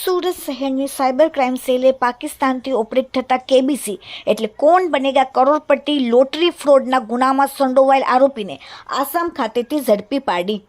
સુરત શહેરની cyber crime સેલે પાકિસ્તાનથી operate થતા KBC એટલે કોણ બનેગા કરોડપતિ લોટરી ફ્રોડના ગુનામાં સંડોવાયેલ આરોપીને આસામ ખાતેથી ઝડપી પાડી.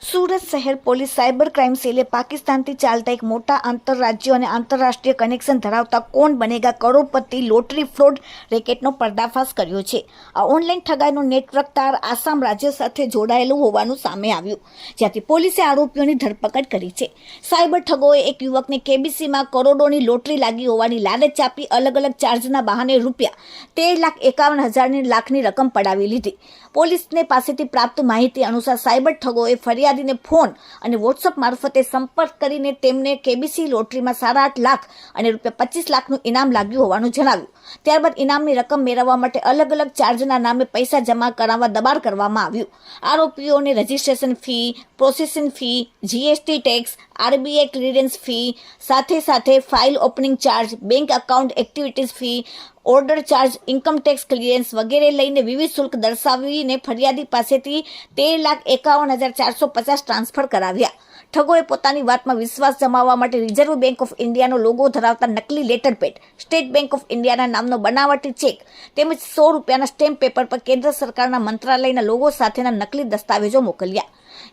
સુરત શહેર પોલીસ સાયબર ક્રાઇમ સેલે પાકિસ્તાનથી ચાલતા એક મોટા આંતરરાજ્ય અને આંતરરાષ્ટ્રીય કનેક્શન ધરાવતા કોણ બનેગા કરોડપતિ લોટરી ફ્રોડ રેકેટનો પર્દાફાશ કર્યો છે. આ ઓનલાઈન ઠગાઈનું નેટવર્ક તાર આસામ રાજ્ય સાથે જોડાયેલું હોવાનું સામે આવ્યું, જ્યાંથી પોલીસે આરોપીઓની ધરપકડ કરી છે. સાયબર ઠગોએ એક યુવકને કેબીસીમાં કરોડોની લોટરી લાગી હોવાની લાલચ આપી અલગ અલગ ચાર્જના બહાને ₹13,51,000 લાખની રકમ પડાવી લીધી. પોલીસને પાસેથી પ્રાપ્ત માહિતી અનુસાર સાયબર ઠગોએ ફરિયાદીને ફોન અને વોટ્સઅપ મારફતે સંપર્ક કરીને તેમને કેબીસી લોટરીમાં 8.5 લાખ અને ₹25 લાખનું ઇનામ લાગ્યું હોવાનું જણાવ્યું. ત્યારબાદ ઇનામની રકમ મેળવવા માટે અલગ અલગ ચાર્જના નામે પૈસા જમા કરાવવા દબાણ કરવામાં આવ્યું. આરોપીઓને registration fee, processing fee, GST tax, RBI clearance fee, સાથે file opening charge, bank account activities fee, order charge, income tax clearance વગેરે લઈને વિવિધ શુલ્ક દર્શાવીને ફરિયાદી પાસેથી ₹13,51,450 ટ્રાન્સફર કરાવ્યા. ઠગોએ પોતાની વાતમાં વિશ્વાસ જમાવવા માટે રિઝર્વ બેંક ઓફ ઇન્ડિયાનો લોગો ધરાવતા નકલી letter pad, state bank of ઇન્ડિયાના નામનો બનાવટી ચેક તેમજ ₹100 સ્ટેમ્પ પેપર પર કેન્દ્ર સરકારના મંત્રાલયના લોગો સાથેના નકલી દસ્તાવેજો મોકલ્યા.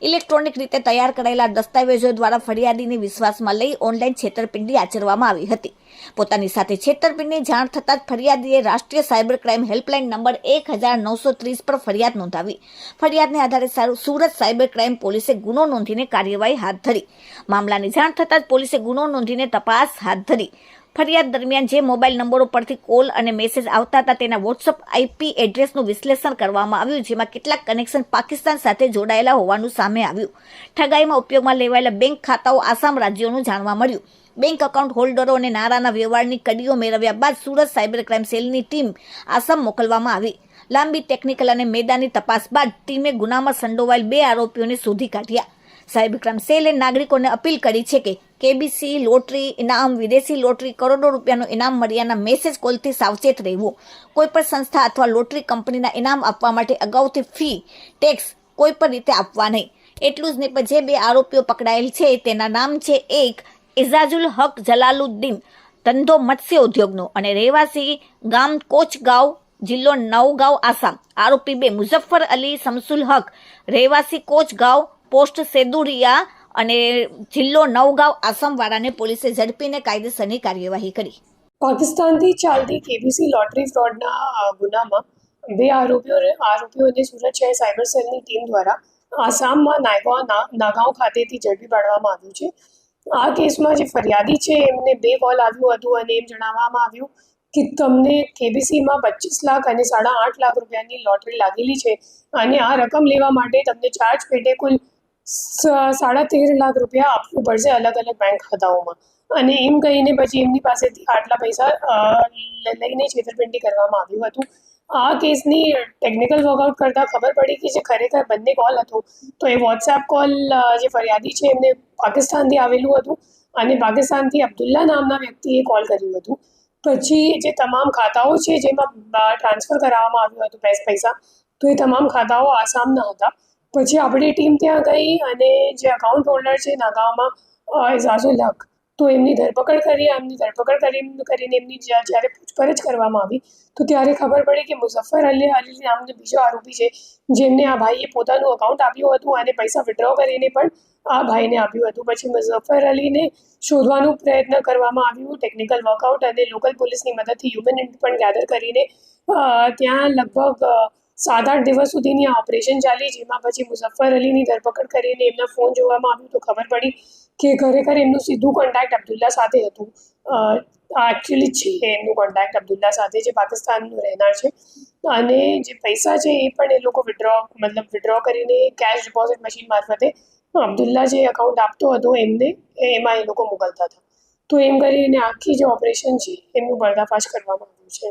ઇલેક્ટ્રોનિક રીતે તૈયાર કરાયેલા દસ્તાવેજો દ્વારા ફરિયાદીને વિશ્વાસમાં લઈ ઓનલાઈન છેતરપિંડી આચરવામાં આવી હતી. પોતાની સાથે છેતરપિંડીની જાણ થતાં જ ફરિયાદીએ રાષ્ટ્રીય સાયબર ક્રાઇમ હેલ્પલાઇન નંબર 1930 પર ફરિયાદ નોંધાવી. ફરિયાદને આધારે સુરત સાયબર ક્રાઇમ પોલીસે ગુનો નોંધીને કાર્યવાહી હાથ ધરી. મામલાની જાણ થતાં જ પોલીસે ગુનો નોંધીને તપાસ હાથ ધરી. ફરિયાદ દરમિયાન જે મોબાઈલ નંબરો પરથી કોલ અને મેસેજ આવતા હતા તેના વોટ્સઅપ આઈપી એડ્રેસનું વિશ્લેષણ કરવામાં આવ્યું, જેમાં કેટલાક કનેક્શન પાકિસ્તાન સાથે જોડાયેલા હોવાનું સામે આવ્યું. ઠગાઈમાં ઉપયોગમાં લેવાયેલા બેંક ખાતાઓ આસામ રાજ્યોનું જાણવા મળ્યું. બેંક એકાઉન્ટ હોલ્ડરો અને નાણાંના વ્યવહારની કડીઓ મેળવ્યા બાદ સુરત સાયબર ક્રાઇમ સેલની ટીમ આસામ મોકલવામાં આવી. લાંબી ટેકનિકલ અને મેદાની તપાસ બાદ ટીમે ગુનામાં સંડોવાયેલ 2 આરોપીઓને શોધી કાઢ્યા. સાયબર ક્રાઇમ સેલે નાગરિકોને અપીલ કરી છે કે કેબીસી લોટરી ઇનામ, વિદેશી લોટરી, કરોડો રૂપિયાનું ઇનામ મળ્યાના મેસેજ કોલથી સાવચેત રહેવું. કોઈપણ સંસ્થા અથવા લોટરી કંપનીના ઇનામ આપવા માટે અગાઉથી ફી, ટેક્સ કોઈ પણ રીતે આપવા નહીં. એટલું જ નહીં, પણ જે 2 આરોપીઓ પકડાયેલ છે તેના નામ છે, એક એઝાઝુલ હક જલાલુદ્દીન, ધંધો મત્સ્ય ઉદ્યોગનો અને રહેવાસી ગામ કોચગાંવ, જિલ્લો નવગાંવ, આસામ. આરોપી 2 મુઝફ્ફર અલી શમસુલ હક, રહેવાસી કોચગાંવ, પોસ્ટ સેદુરિયા અને જિલ્લો નવગાંવ, આસામ વાળાને પોલીસે ઝડપીને કાયદેસરની કાર્યવાહી કરી. પાકિસ્તાનથી ચાલતી કેબીસી લોટરી ફ્રોડના ગુનામાં 2 આરોપીઓને સુરત શહેર સાયબર સેલની ટીમ દ્વારા આસામમાં નાગાંવ ખાતેથી ઝડપી પાડવામાં આવ્યું છે. આ કેસમાં જે ફરિયાદી છે એમને 2 કોલ આવ્યું હતું અને એમ જણાવવામાં આવ્યું કે તમને કેબીસીમાં 25 લાખ અને 8.5 લાખ રૂપિયાની લોટરી લાગેલી છે અને આ રકમ લેવા માટે તમને ચાર્જ પેટે કુલ 13.5 લાખ રૂપિયા આપવું પડશે અલગ અલગ બેંક ખાતાઓમાં. અને એમ કહીને પછી એમની પાસેથી આટલા પૈસા લઈને છેતરપિંડી કરવામાં આવ્યું હતું. આ કેસની ટેકનિકલ વર્કઆઉટ કરતાં ખબર પડી કે જે ખરેખર બંને કોલ હતો તો એ વોટ્સએપ કોલ જે ફરિયાદી છે એમને પાકિસ્તાનથી આવેલું હતું અને પાકિસ્તાનથી અબ્દુલ્લા નામના વ્યક્તિએ કોલ કર્યું હતું. પછી જે તમામ ખાતાઓ છે જેમાં ટ્રાન્સફર કરાવવામાં આવ્યું હતું પૈસા, તો એ તમામ ખાતાઓ આસામના હતા. પછી આપણી ટીમ ત્યાં ગઈ અને જે અકાઉન્ટ હોલ્ડર છે નાગાંવમાં એઝાઝુલ હક, તો એમની ધરપકડ કરીને એમની જ્યારે પૂછપરછ કરવામાં આવી તો ત્યારે ખબર પડી કે મુઝફ્ફર અલી નામનો બીજો આરોપી છે જેમને આ ભાઈએ પોતાનું અકાઉન્ટ આપ્યું હતું અને પૈસા વિડ્રો કરીને પણ આ ભાઈને આપ્યું હતું. પછી મુઝફ્ફર અલીને શોધવાનો પ્રયત્ન કરવામાં આવ્યું, ટેકનિકલ વર્કઆઉટ અને લોકલ પોલીસની મદદથી હ્યુમન પણ ગેધર કરીને ત્યાં લગભગ 7-8 દિવસ સુધીની આ ઓપરેશન ચાલી, જેમાં પછી મુઝફ્ફર અલીની ધરપકડ કરીને એમના ફોન જોવામાં આવ્યું તો ખબર પડી કે ખરેખર એમનું સીધું કોન્ટેક્ટ અબ્દુલ્લા સાથે હતું. એકચ્યુઅલી છે એમનું કોન્ટેક્ટ અબ્દુલ્લા સાથે, જે પાકિસ્તાનનું રહેનાર છે. અને જે પૈસા છે એ પણ એ લોકો વિડ્રો કરીને કેશ ડિપોઝિટ મશીન મારફતે અબ્દુલ્લા જે એકાઉન્ટ આપતો હતો એમને એમાં એ લોકો મોકલતા હતા. તો એમ કરીને આખી જે ઓપરેશન છે એમનું પર્દાફાશ કરવામાં આવ્યું છે.